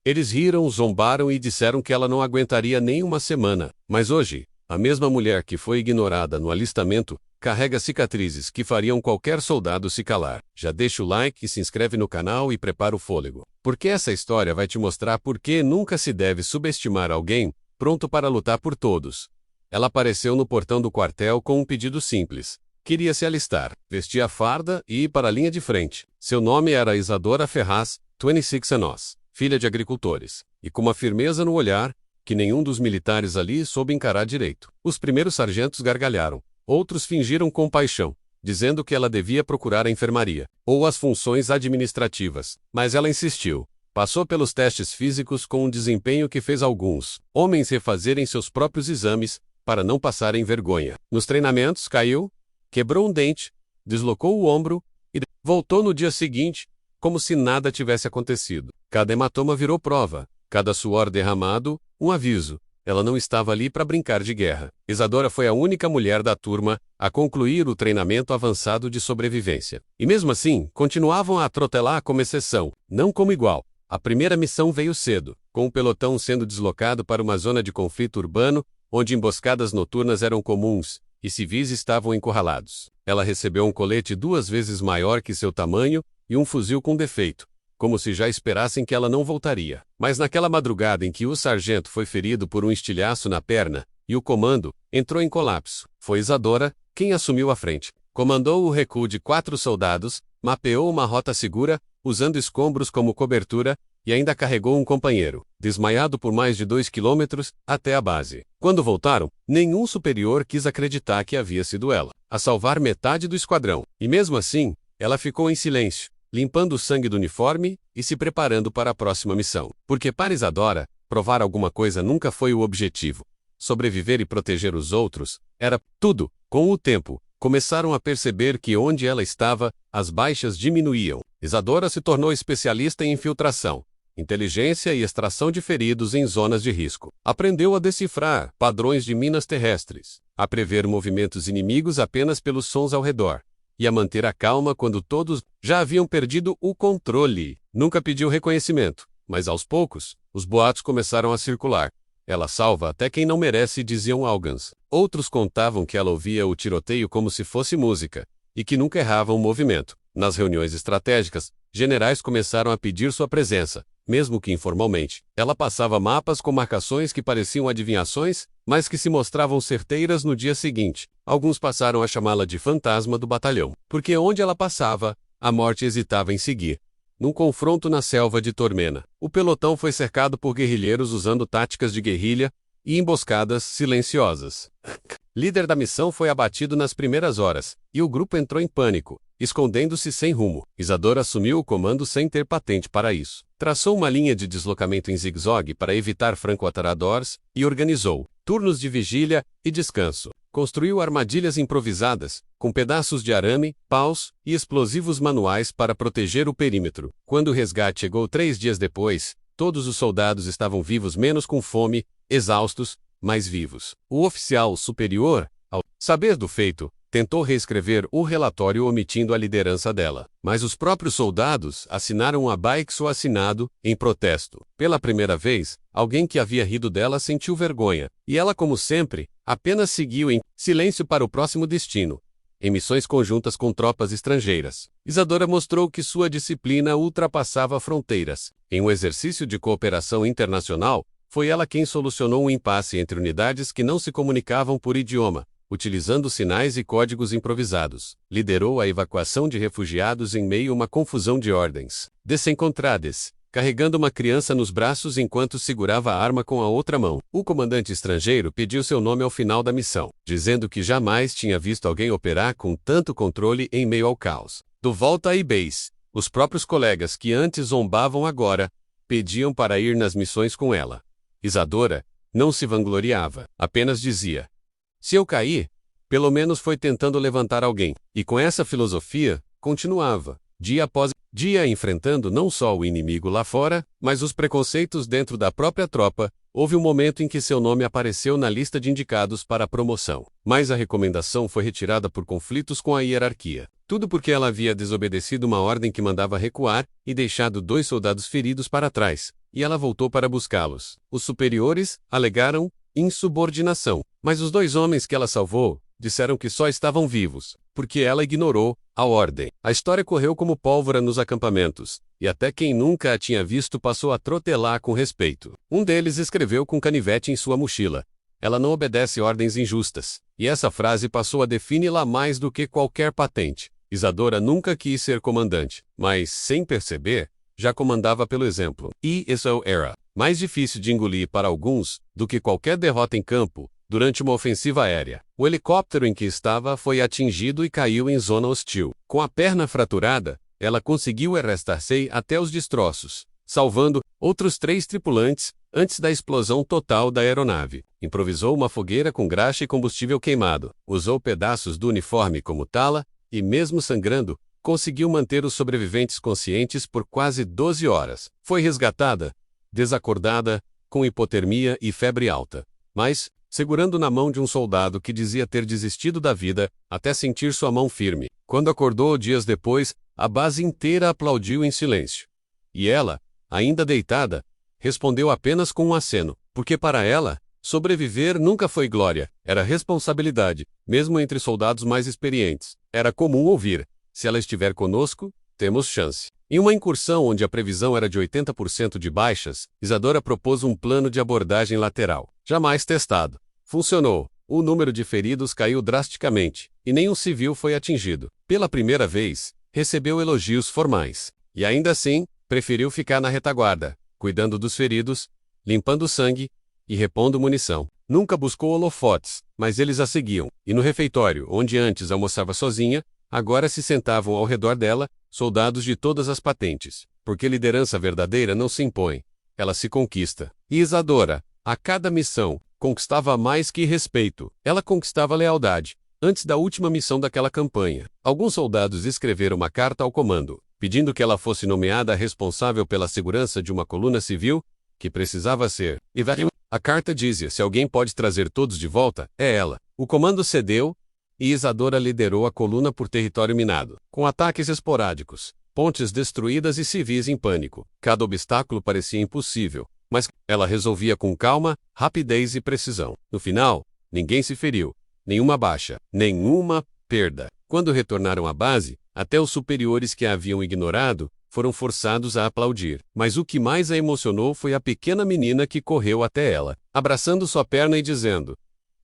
Eles riram, zombaram e disseram que ela não aguentaria nem uma semana. Mas hoje, a mesma mulher que foi ignorada no alistamento, carrega cicatrizes que fariam qualquer soldado se calar. Já deixa o like e se inscreve no canal e prepara o fôlego. Porque essa história vai te mostrar por que nunca se deve subestimar alguém pronto para lutar por todos. Ela apareceu no portão do quartel com um pedido simples. Queria se alistar, vestir a farda e ir para a linha de frente. Seu nome era Isadora Ferraz, 26 anos, filha de agricultores. E com uma firmeza no olhar, que nenhum dos militares ali soube encarar direito. Os primeiros sargentos gargalharam. Outros fingiram compaixão, dizendo que ela devia procurar a enfermaria, ou as funções administrativas. Mas ela insistiu. Passou pelos testes físicos com um desempenho que fez alguns homens refazerem seus próprios exames para não passarem vergonha. Nos treinamentos, caiu, quebrou um dente, deslocou o ombro e voltou no dia seguinte, como se nada tivesse acontecido. Cada hematoma virou prova, cada suor derramado, um aviso. Ela não estava ali para brincar de guerra. Isadora foi a única mulher da turma a concluir o treinamento avançado de sobrevivência. E mesmo assim, continuavam a atropelar como exceção, não como igual. A primeira missão veio cedo, com o pelotão sendo deslocado para uma zona de conflito urbano, onde emboscadas noturnas eram comuns e civis estavam encurralados. Ela recebeu um colete 2 vezes maior que seu tamanho e um fuzil com defeito, como se já esperassem que ela não voltaria. Mas naquela madrugada em que o sargento foi ferido por um estilhaço na perna e o comando entrou em colapso, foi Isadora quem assumiu a frente. Comandou o recuo de 4 soldados, mapeou uma rota segura, usando escombros como cobertura, e ainda carregou um companheiro, desmaiado por mais de 2 quilômetros, até a base. Quando voltaram, nenhum superior quis acreditar que havia sido ela a salvar metade do esquadrão. E mesmo assim, ela ficou em silêncio, limpando o sangue do uniforme e se preparando para a próxima missão. Porque para Isadora, provar alguma coisa nunca foi o objetivo. Sobreviver e proteger os outros era tudo. Com o tempo, começaram a perceber que onde ela estava, as baixas diminuíam. Isadora se tornou especialista em infiltração, inteligência e extração de feridos em zonas de risco. Aprendeu a decifrar padrões de minas terrestres, a prever movimentos inimigos apenas pelos sons ao redor, e a manter a calma quando todos já haviam perdido o controle. Nunca pediu reconhecimento, mas aos poucos, os boatos começaram a circular. Ela salva até quem não merece, diziam alguns. Outros contavam que ela ouvia o tiroteio como se fosse música, e que nunca errava um movimento. Nas reuniões estratégicas, generais começaram a pedir sua presença, mesmo que informalmente. Ela passava mapas com marcações que pareciam adivinhações, mas que se mostravam certeiras no dia seguinte. Alguns passaram a chamá-la de fantasma do batalhão, porque onde ela passava, a morte hesitava em seguir. Num confronto na selva de Tormena, o pelotão foi cercado por guerrilheiros usando táticas de guerrilha e emboscadas silenciosas. Líder da missão foi abatido nas primeiras horas, e o grupo entrou em pânico, escondendo-se sem rumo. Isadora assumiu o comando sem ter patente para isso. Traçou uma linha de deslocamento em zigue-zague para evitar franco-atiradores e organizou turnos de vigília e descanso. Construiu armadilhas improvisadas, com pedaços de arame, paus e explosivos manuais para proteger o perímetro. Quando o resgate chegou 3 dias depois, todos os soldados estavam vivos menos com fome, exaustos, mas vivos. O oficial superior, ao saber do feito, tentou reescrever o relatório omitindo a liderança dela. Mas os próprios soldados assinaram um abaixo assinado em protesto. Pela primeira vez, alguém que havia rido dela sentiu vergonha, e ela, como sempre, apenas seguiu em silêncio para o próximo destino, em missões conjuntas com tropas estrangeiras. Isadora mostrou que sua disciplina ultrapassava fronteiras. Em um exercício de cooperação internacional, foi ela quem solucionou um impasse entre unidades que não se comunicavam por idioma, utilizando sinais e códigos improvisados. Liderou a evacuação de refugiados em meio a uma confusão de ordens desencontradas, carregando uma criança nos braços enquanto segurava a arma com a outra mão. O comandante estrangeiro pediu seu nome ao final da missão, dizendo que jamais tinha visto alguém operar com tanto controle em meio ao caos. Do volta a base, os próprios colegas que antes zombavam agora pediam para ir nas missões com ela. Isadora não se vangloriava, apenas dizia: se eu cair, pelo menos foi tentando levantar alguém. E com essa filosofia, continuava, dia após dia, enfrentando não só o inimigo lá fora, mas os preconceitos dentro da própria tropa. Houve um momento em que seu nome apareceu na lista de indicados para a promoção. Mas a recomendação foi retirada por conflitos com a hierarquia. Tudo porque ela havia desobedecido uma ordem que mandava recuar e deixado 2 soldados feridos para trás. e ela voltou para buscá-los. Os superiores alegaram insubordinação, mas os 2 homens que ela salvou disseram que só estavam vivos, porque ela ignorou a ordem. A história correu como pólvora nos acampamentos, e até quem nunca a tinha visto passou a trotelar com respeito. Um deles escreveu com canivete em sua mochila: "Ela não obedece ordens injustas." E essa frase passou a defini-la mais do que qualquer patente. Isadora nunca quis ser comandante, mas, sem perceber, já comandava pelo exemplo. E isso era mais difícil de engolir para alguns do que qualquer derrota em campo durante uma ofensiva aérea. O helicóptero em que estava foi atingido e caiu em zona hostil. Com a perna fraturada, ela conseguiu arrastar-se até os destroços, salvando outros 3 tripulantes antes da explosão total da aeronave. Improvisou uma fogueira com graxa e combustível queimado. Usou pedaços do uniforme como tala e, mesmo sangrando, conseguiu manter os sobreviventes conscientes por quase 12 horas. Foi resgatada, desacordada, com hipotermia e febre alta, mas segurando na mão de um soldado que dizia ter desistido da vida até sentir sua mão firme. Quando acordou dias depois, a base inteira aplaudiu em silêncio. E ela, ainda deitada, respondeu apenas com um aceno, porque para ela, sobreviver nunca foi glória, era responsabilidade, mesmo entre soldados mais experientes. Era comum ouvir: "Se ela estiver conosco, temos chance." Em uma incursão onde a previsão era de 80% de baixas, Isadora propôs um plano de abordagem lateral, jamais testado. Funcionou. O número de feridos caiu drasticamente, e nenhum civil foi atingido. Pela primeira vez, recebeu elogios formais. E ainda assim, preferiu ficar na retaguarda, cuidando dos feridos, limpando sangue e repondo munição. Nunca buscou holofotes, mas eles a seguiam, e no refeitório, onde antes almoçava sozinha, agora se sentavam ao redor dela, soldados de todas as patentes, porque liderança verdadeira não se impõe, ela se conquista. E Isadora, a cada missão, conquistava mais que respeito, ela conquistava lealdade. Antes da última missão daquela campanha, alguns soldados escreveram uma carta ao comando, pedindo que ela fosse nomeada responsável pela segurança de uma coluna civil, que precisava ser. A carta dizia: se alguém pode trazer todos de volta, é ela. O comando cedeu, e Isadora liderou a coluna por território minado, com ataques esporádicos, pontes destruídas e civis em pânico. Cada obstáculo parecia impossível, mas ela resolvia com calma, rapidez e precisão. No final, ninguém se feriu, nenhuma baixa, nenhuma perda. Quando retornaram à base, até os superiores que a haviam ignorado foram forçados a aplaudir. Mas o que mais a emocionou foi a pequena menina que correu até ela, abraçando sua perna e dizendo: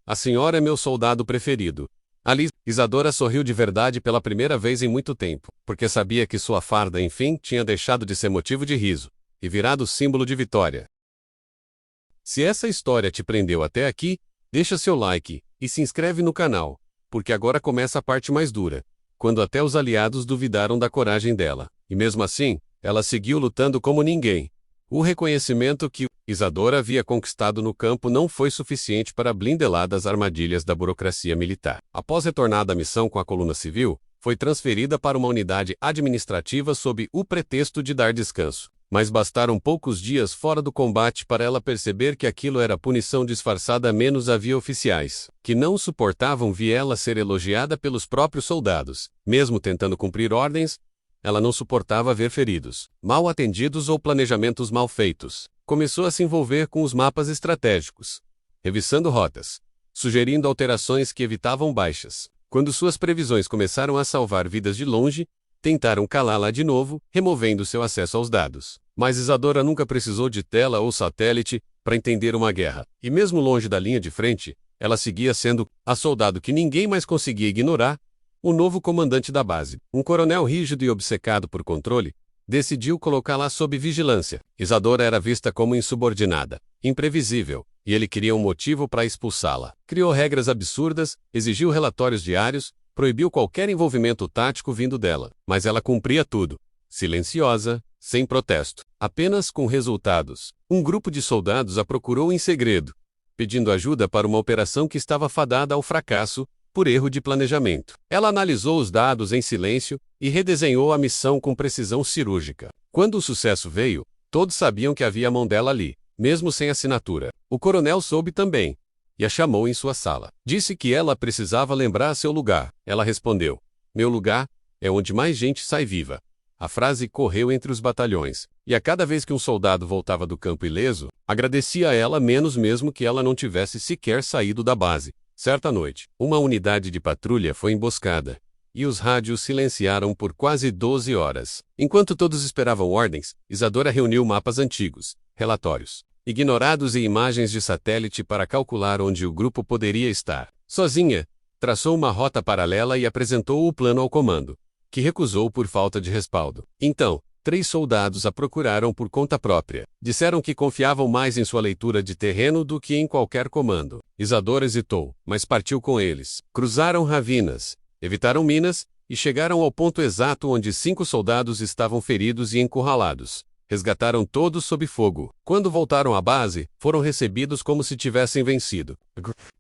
"A senhora é meu soldado preferido." Ali, Isadora sorriu de verdade pela primeira vez em muito tempo, porque sabia que sua farda, enfim, tinha deixado de ser motivo de riso e virado símbolo de vitória. Se essa história te prendeu até aqui, deixa seu like e se inscreve no canal, porque agora começa a parte mais dura, quando até os aliados duvidaram da coragem dela. E mesmo assim, ela seguiu lutando como ninguém. O reconhecimento que Isadora havia conquistado no campo não foi suficiente para blindá-la das armadilhas da burocracia militar. Após retornar da missão com a coluna civil, foi transferida para uma unidade administrativa sob o pretexto de dar descanso. Mas bastaram poucos dias fora do combate para ela perceber que aquilo era punição disfarçada. Menos havia oficiais que não suportavam ver ela ser elogiada pelos próprios soldados. Mesmo tentando cumprir ordens, ela não suportava ver feridos, mal atendidos ou planejamentos mal feitos. Começou a se envolver com os mapas estratégicos, revisando rotas, sugerindo alterações que evitavam baixas. Quando suas previsões começaram a salvar vidas de longe, tentaram calá-la de novo, removendo seu acesso aos dados. Mas Isadora nunca precisou de tela ou satélite para entender uma guerra. E mesmo longe da linha de frente, ela seguia sendo a soldado que ninguém mais conseguia ignorar, o novo comandante da base. Um coronel rígido e obcecado por controle decidiu colocá-la sob vigilância. Isadora era vista como insubordinada, imprevisível, e ele queria um motivo para expulsá-la. Criou regras absurdas, exigiu relatórios diários, proibiu qualquer envolvimento tático vindo dela. Mas ela cumpria tudo, silenciosa, sem protesto, apenas com resultados. Um grupo de soldados a procurou em segredo, pedindo ajuda para uma operação que estava fadada ao fracasso por erro de planejamento. Ela analisou os dados em silêncio e redesenhou a missão com precisão cirúrgica. Quando o sucesso veio, todos sabiam que havia a mão dela ali, mesmo sem assinatura. O coronel soube também, e a chamou em sua sala. Disse que ela precisava lembrar seu lugar. Ela respondeu: "Meu lugar é onde mais gente sai viva." A frase correu entre os batalhões, e a cada vez que um soldado voltava do campo ileso, agradecia a ela menos mesmo que ela não tivesse sequer saído da base. Certa noite, uma unidade de patrulha foi emboscada, e os rádios silenciaram por quase 12 horas. Enquanto todos esperavam ordens, Isadora reuniu mapas antigos, relatórios, ignorados e imagens de satélite para calcular onde o grupo poderia estar. Sozinha, traçou uma rota paralela e apresentou o plano ao comando, que recusou por falta de respaldo. Então, 3 soldados a procuraram por conta própria. Disseram que confiavam mais em sua leitura de terreno do que em qualquer comando. Isadora hesitou, mas partiu com eles. Cruzaram ravinas, evitaram minas e chegaram ao ponto exato onde 5 soldados estavam feridos e encurralados. Resgataram todos sob fogo. Quando voltaram à base, foram recebidos como se tivessem vencido.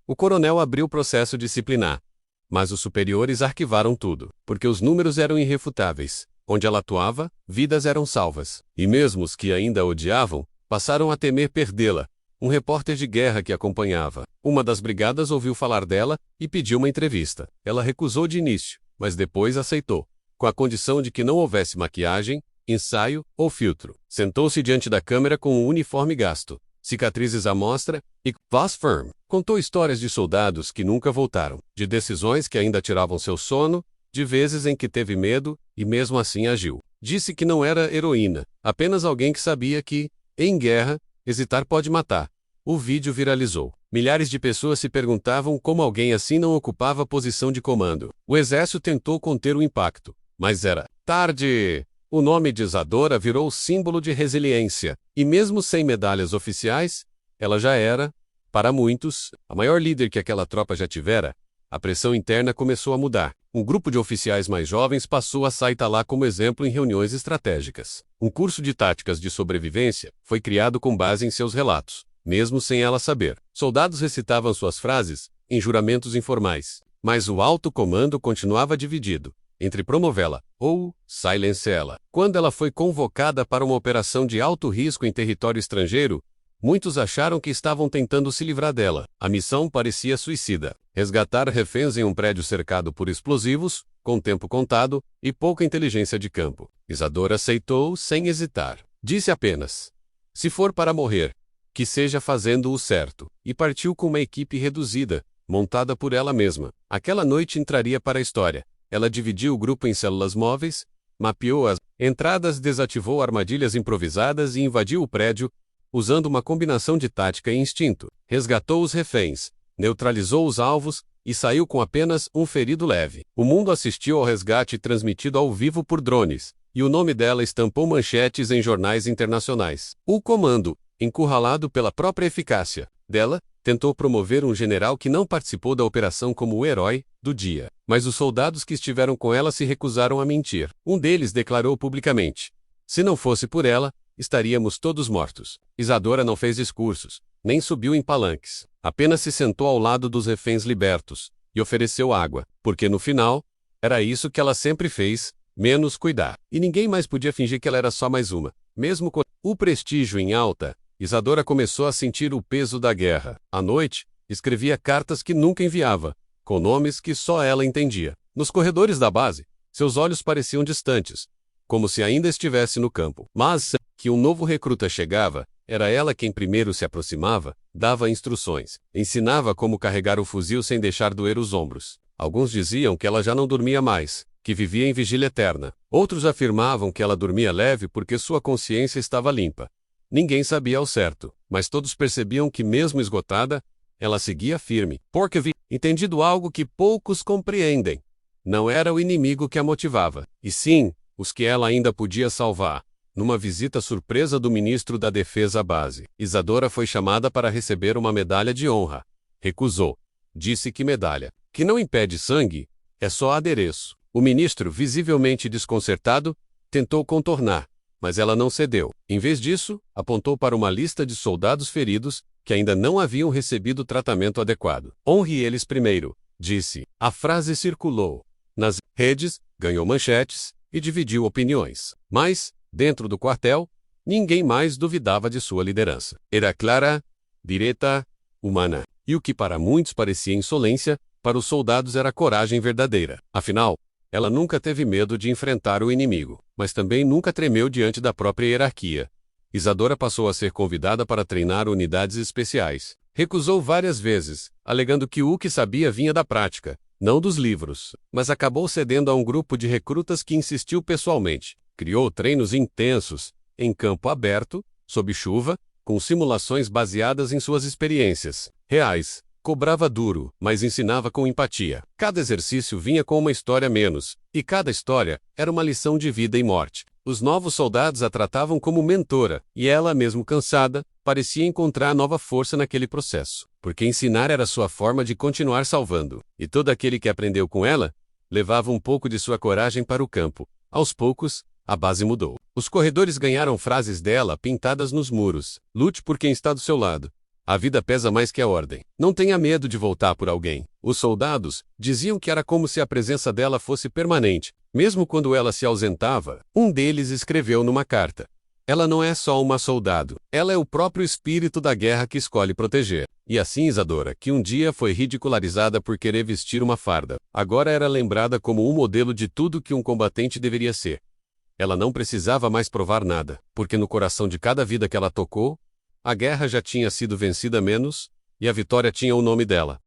O coronel abriu o processo disciplinar, mas os superiores arquivaram tudo, porque os números eram irrefutáveis. Onde ela atuava, vidas eram salvas. E mesmo os que ainda a odiavam, passaram a temer perdê-la. Um repórter de guerra que acompanhava uma das brigadas ouviu falar dela e pediu uma entrevista. Ela recusou de início, mas depois aceitou, com a condição de que não houvesse maquiagem, ensaio ou filtro. Sentou-se diante da câmera com o uniforme gasto, cicatrizes à mostra e voz firme. Contou histórias de soldados que nunca voltaram, de decisões que ainda tiravam seu sono, de vezes em que teve medo, e mesmo assim agiu. Disse que não era heroína, apenas alguém que sabia que, em guerra, hesitar pode matar. O vídeo viralizou. Milhares de pessoas se perguntavam como alguém assim não ocupava posição de comando. O exército tentou conter o impacto, mas era tarde. O nome de Isadora virou símbolo de resiliência, e mesmo sem medalhas oficiais, ela já era, para muitos, a maior líder que aquela tropa já tivera. A pressão interna começou a mudar. Um grupo de oficiais mais jovens passou a sair-lá como exemplo em reuniões estratégicas. Um curso de táticas de sobrevivência foi criado com base em seus relatos, mesmo sem ela saber. Soldados recitavam suas frases em juramentos informais, mas o alto comando continuava dividido entre promovê-la ou silenciá-la. Quando ela foi convocada para uma operação de alto risco em território estrangeiro, muitos acharam que estavam tentando se livrar dela. A missão parecia suicida. Resgatar reféns em um prédio cercado por explosivos, com tempo contado e pouca inteligência de campo. Isadora aceitou sem hesitar. Disse apenas: se for para morrer, que seja fazendo o certo. E partiu com uma equipe reduzida, montada por ela mesma. Aquela noite entraria para a história. Ela dividiu o grupo em células móveis, mapeou as entradas, desativou armadilhas improvisadas e invadiu o prédio, usando uma combinação de tática e instinto. Resgatou os reféns, neutralizou os alvos e saiu com apenas um ferido leve. O mundo assistiu ao resgate transmitido ao vivo por drones, e o nome dela estampou manchetes em jornais internacionais. O comando, encurralado pela própria eficácia dela, tentou promover um general que não participou da operação como o herói do dia. Mas os soldados que estiveram com ela se recusaram a mentir. Um deles declarou publicamente: se não fosse por ela, estaríamos todos mortos. Isadora não fez discursos, nem subiu em palanques. Apenas se sentou ao lado dos reféns libertos e ofereceu água, porque no final, era isso que ela sempre fez, menos cuidar. E ninguém mais podia fingir que ela era só mais uma. Mesmo com o prestígio em alta, Isadora começou a sentir o peso da guerra. À noite, escrevia cartas que nunca enviava, com nomes que só ela entendia. Nos corredores da base, seus olhos pareciam distantes, como se ainda estivesse no campo. Mas, que um novo recruta chegava, era ela quem primeiro se aproximava, dava instruções, ensinava como carregar o fuzil sem deixar doer os ombros. Alguns diziam que ela já não dormia mais, que vivia em vigília eterna. Outros afirmavam que ela dormia leve porque sua consciência estava limpa. Ninguém sabia ao certo, mas todos percebiam que mesmo esgotada, ela seguia firme. Porque havia entendido algo que poucos compreendem. Não era o inimigo que a motivava, e sim, os que ela ainda podia salvar. Numa visita surpresa do ministro da Defesa à base, Isadora foi chamada para receber uma medalha de honra. Recusou. Disse que medalha, que não impede sangue, é só adereço. O ministro, visivelmente desconcertado, tentou contornar, mas ela não cedeu. Em vez disso, apontou para uma lista de soldados feridos que ainda não haviam recebido tratamento adequado. Honre eles primeiro, disse. A frase circulou nas redes, ganhou manchetes e dividiu opiniões. Mas, dentro do quartel, ninguém mais duvidava de sua liderança. Era clara, direta, humana. E o que para muitos parecia insolência, para os soldados era coragem verdadeira. Afinal, Ela nunca teve medo de enfrentar o inimigo, mas também nunca tremeu diante da própria hierarquia. Isadora passou a ser convidada para treinar unidades especiais. Recusou várias vezes, alegando que o que sabia vinha da prática, não dos livros, mas acabou cedendo a um grupo de recrutas que insistiu pessoalmente. Criou treinos intensos, em campo aberto, sob chuva, com simulações baseadas em suas experiências reais. Cobrava duro, mas ensinava com empatia. Cada exercício vinha com uma história a menos, e cada história era uma lição de vida e morte. Os novos soldados a tratavam como mentora, e ela, mesmo cansada, parecia encontrar nova força naquele processo, porque ensinar era sua forma de continuar salvando. E todo aquele que aprendeu com ela, levava um pouco de sua coragem para o campo. Aos poucos, a base mudou. Os corredores ganharam frases dela pintadas nos muros. Lute por quem está do seu lado. A vida pesa mais que a ordem. Não tenha medo de voltar por alguém. Os soldados diziam que era como se a presença dela fosse permanente, mesmo quando ela se ausentava. Um deles escreveu numa carta: ela não é só uma soldado, ela é o próprio espírito da guerra que escolhe proteger. E assim Isadora, que um dia foi ridicularizada por querer vestir uma farda, agora era lembrada como um modelo de tudo que um combatente deveria ser. Ela não precisava mais provar nada, porque no coração de cada vida que ela tocou, a guerra já tinha sido vencida menos, e a vitória tinha o nome dela.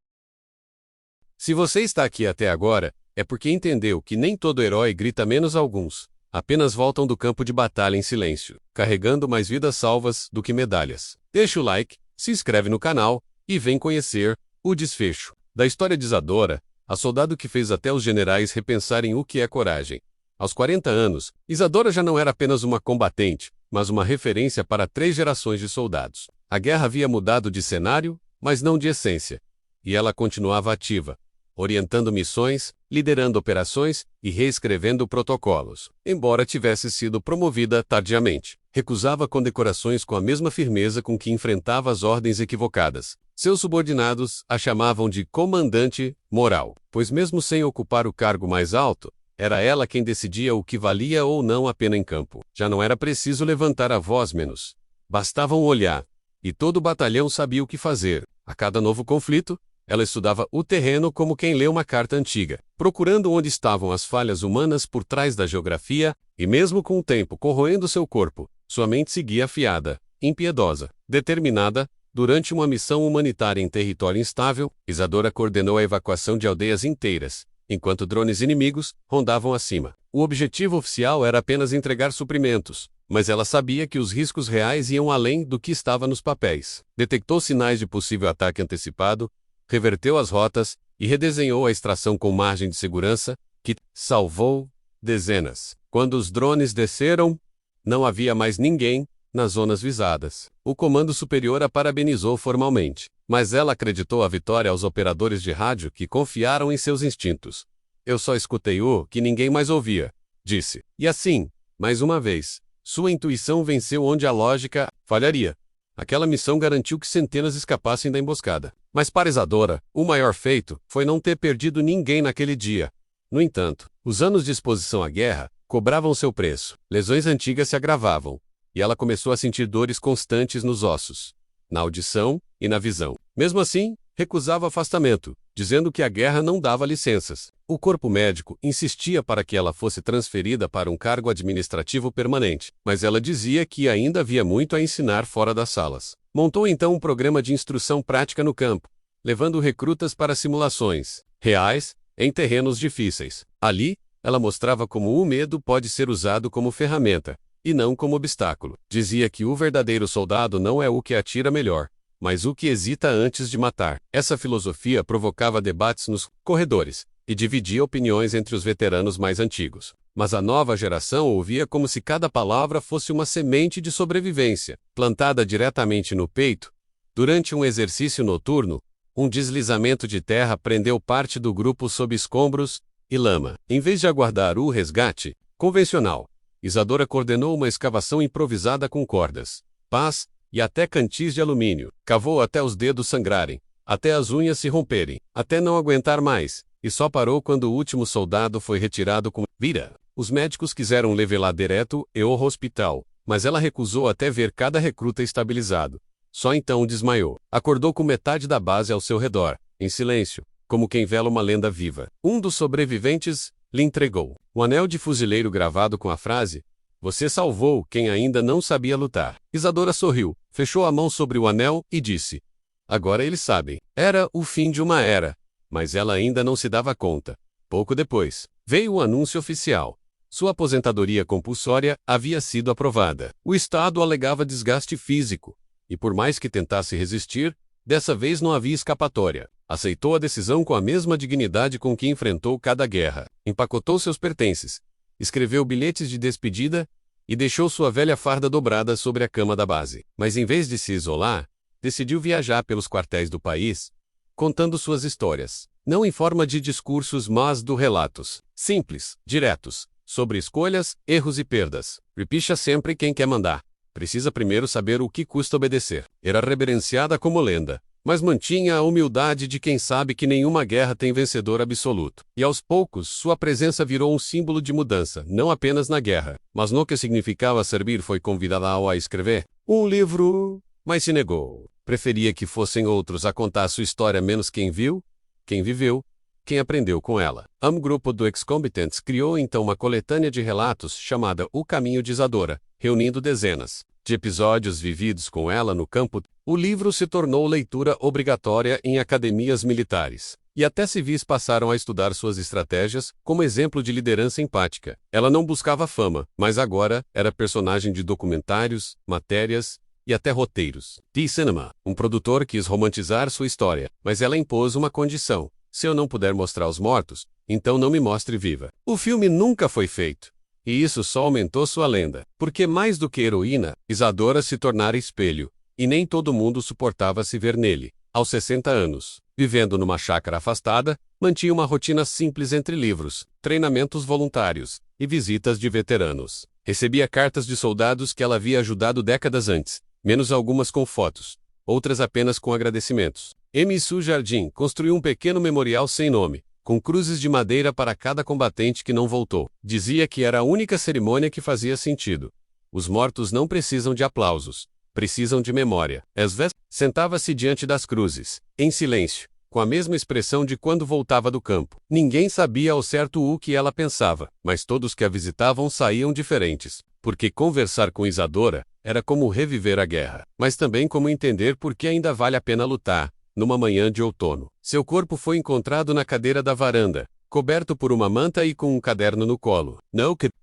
Se você está aqui até agora, é porque entendeu que nem todo herói grita menos alguns, apenas voltam do campo de batalha em silêncio, carregando mais vidas salvas do que medalhas. Deixa o like, se inscreve no canal, e vem conhecer o desfecho da história de Isadora, a soldado que fez até os generais repensarem o que é coragem. Aos 40 anos, Isadora já não era apenas uma combatente, mas uma referência para 3 gerações de soldados. A guerra havia mudado de cenário, mas não de essência. E ela continuava ativa, orientando missões, liderando operações e reescrevendo protocolos. Embora tivesse sido promovida tardiamente, recusava condecorações com a mesma firmeza com que enfrentava as ordens equivocadas. Seus subordinados a chamavam de comandante moral, pois mesmo sem ocupar o cargo mais alto, era ela quem decidia o que valia ou não a pena em campo. Já não era preciso levantar a voz menos. Bastava um olhar, e todo o batalhão sabia o que fazer. A cada novo conflito, ela estudava o terreno como quem lê uma carta antiga, procurando onde estavam as falhas humanas por trás da geografia, e mesmo com o tempo corroendo seu corpo, sua mente seguia afiada, impiedosa, determinada. Durante uma missão humanitária em território instável, Isadora coordenou a evacuação de aldeias inteiras, enquanto drones inimigos rondavam acima. O objetivo oficial era apenas entregar suprimentos, mas ela sabia que os riscos reais iam além do que estava nos papéis. Detectou sinais de possível ataque antecipado, reverteu as rotas e redesenhou a extração com margem de segurança, que salvou dezenas. Quando os drones desceram, não havia mais ninguém nas zonas visadas. O comando superior a parabenizou formalmente, mas ela acreditou a vitória aos operadores de rádio que confiaram em seus instintos. Eu só escutei o que ninguém mais ouvia, disse. E assim, mais uma vez, sua intuição venceu onde a lógica falharia. Aquela missão garantiu que centenas escapassem da emboscada. Mas para Isadora, o maior feito foi não ter perdido ninguém naquele dia. No entanto, os anos de exposição à guerra cobravam seu preço. Lesões antigas se agravavam, e ela começou a sentir dores constantes nos ossos, na audição e na visão. Mesmo assim, recusava afastamento, dizendo que a guerra não dava licenças. O corpo médico insistia para que ela fosse transferida para um cargo administrativo permanente, mas ela dizia que ainda havia muito a ensinar fora das salas. Montou então um programa de instrução prática no campo, levando recrutas para simulações reais em terrenos difíceis. Ali, ela mostrava como o medo pode ser usado como ferramenta, e não como obstáculo. Dizia que o verdadeiro soldado não é o que atira melhor, mas o que hesita antes de matar. Essa filosofia provocava debates nos corredores e dividia opiniões entre os veteranos mais antigos. Mas a nova geração ouvia como se cada palavra fosse uma semente de sobrevivência, plantada diretamente no peito. Durante um exercício noturno, um deslizamento de terra prendeu parte do grupo sob escombros e lama. Em vez de aguardar o resgate convencional, Isadora coordenou uma escavação improvisada com cordas, pás e até cantis de alumínio. Cavou até os dedos sangrarem, até as unhas se romperem, até não aguentar mais, e só parou quando o último soldado foi retirado com vira. Os médicos quiseram levá-la direto ao hospital, mas ela recusou até ver cada recruta estabilizado. Só então desmaiou. Acordou com metade da base ao seu redor, em silêncio, como quem vela uma lenda viva. Um dos sobreviventes lhe entregou um anel de fuzileiro gravado com a frase: "Você salvou quem ainda não sabia lutar." Isadora sorriu, fechou a mão sobre o anel e disse: "Agora eles sabem." Era o fim de uma era, mas ela ainda não se dava conta. Pouco depois, veio o anúncio oficial. Sua aposentadoria compulsória havia sido aprovada. O Estado alegava desgaste físico, e por mais que tentasse resistir, dessa vez não havia escapatória. Aceitou a decisão com a mesma dignidade com que enfrentou cada guerra. Empacotou seus pertences, escreveu bilhetes de despedida e deixou sua velha farda dobrada sobre a cama da base. Mas em vez de se isolar, decidiu viajar pelos quartéis do país, contando suas histórias, não em forma de discursos, mas de relatos simples, diretos, sobre escolhas, erros e perdas. Repicha sempre quem quer mandar. Precisa primeiro saber o que custa obedecer. Era reverenciada como lenda, mas mantinha a humildade de quem sabe que nenhuma guerra tem vencedor absoluto. E aos poucos, sua presença virou um símbolo de mudança, não apenas na guerra, mas no que significava servir. Foi convidada a escrever um livro, mas se negou. Preferia que fossem outros a contar sua história, menos quem viu, quem viveu, quem aprendeu com ela. O grupo do Ex-Combatants criou então uma coletânea de relatos chamada O Caminho de Isadora, reunindo dezenas de episódios vividos com ela no campo. O livro se tornou leitura obrigatória em academias militares, e até civis passaram a estudar suas estratégias como exemplo de liderança empática. Ela não buscava fama, mas agora era personagem de documentários, matérias e até roteiros. T-Cinema, um produtor, quis romantizar sua história, mas ela impôs uma condição: se eu não puder mostrar os mortos, então não me mostre viva. O filme nunca foi feito, e isso só aumentou sua lenda, porque mais do que heroína, Isadora se tornara espelho, e nem todo mundo suportava se ver nele. Aos 60 anos, vivendo numa chácara afastada, mantinha uma rotina simples entre livros, treinamentos voluntários e visitas de veteranos. Recebia cartas de soldados que ela havia ajudado décadas antes, menos algumas com fotos, outras apenas com agradecimentos. M.Su Jardim construiu um pequeno memorial sem nome, com cruzes de madeira para cada combatente que não voltou. Dizia que era a única cerimônia que fazia sentido. Os mortos não precisam de aplausos, precisam de memória. Às vezes, sentava-se diante das cruzes, em silêncio, com a mesma expressão de quando voltava do campo. Ninguém sabia ao certo o que ela pensava, mas todos que a visitavam saíam diferentes, porque conversar com Isadora era como reviver a guerra, mas também como entender por que ainda vale a pena lutar. Numa manhã de outono, seu corpo foi encontrado na cadeira da varanda, coberto por uma manta e com um caderno no colo.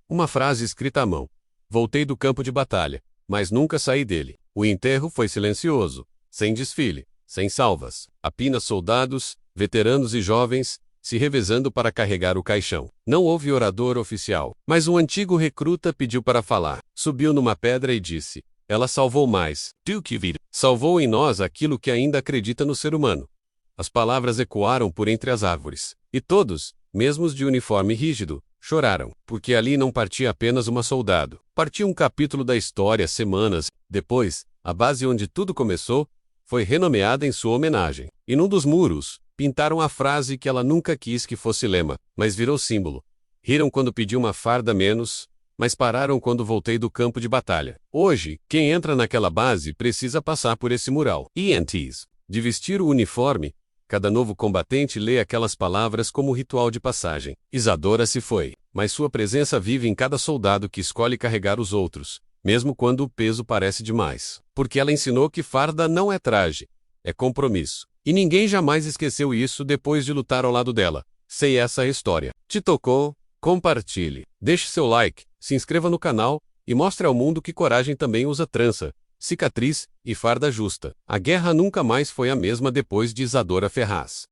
Uma frase escrita à mão. Voltei do campo de batalha, mas nunca saí dele. O enterro foi silencioso, sem desfile, sem salvas, apenas soldados, veteranos e jovens, se revezando para carregar o caixão. Não houve orador oficial, mas um antigo recruta pediu para falar. Subiu numa pedra e disse: "Ela salvou mais do que vida. Salvou em nós aquilo que ainda acredita no ser humano." As palavras ecoaram por entre as árvores, e todos, mesmo os de uniforme rígido, choraram, porque ali não partia apenas uma soldado. Partia um capítulo da história. Semanas depois, a base onde tudo começou foi renomeada em sua homenagem. E num dos muros, pintaram a frase que ela nunca quis que fosse lema, mas virou símbolo. Riram quando pedi uma farda menos, mas pararam quando voltei do campo de batalha. Hoje, quem entra naquela base precisa passar por esse mural. Antes de vestir o uniforme, cada novo combatente lê aquelas palavras como ritual de passagem. Isadora se foi, mas sua presença vive em cada soldado que escolhe carregar os outros, mesmo quando o peso parece demais. Porque ela ensinou que farda não é traje, é compromisso. E ninguém jamais esqueceu isso depois de lutar ao lado dela. Sei essa história te tocou? Compartilhe, deixe seu like, se inscreva no canal e mostre ao mundo que coragem também usa trança, cicatriz e farda justa. A guerra nunca mais foi a mesma depois de Isadora Ferraz.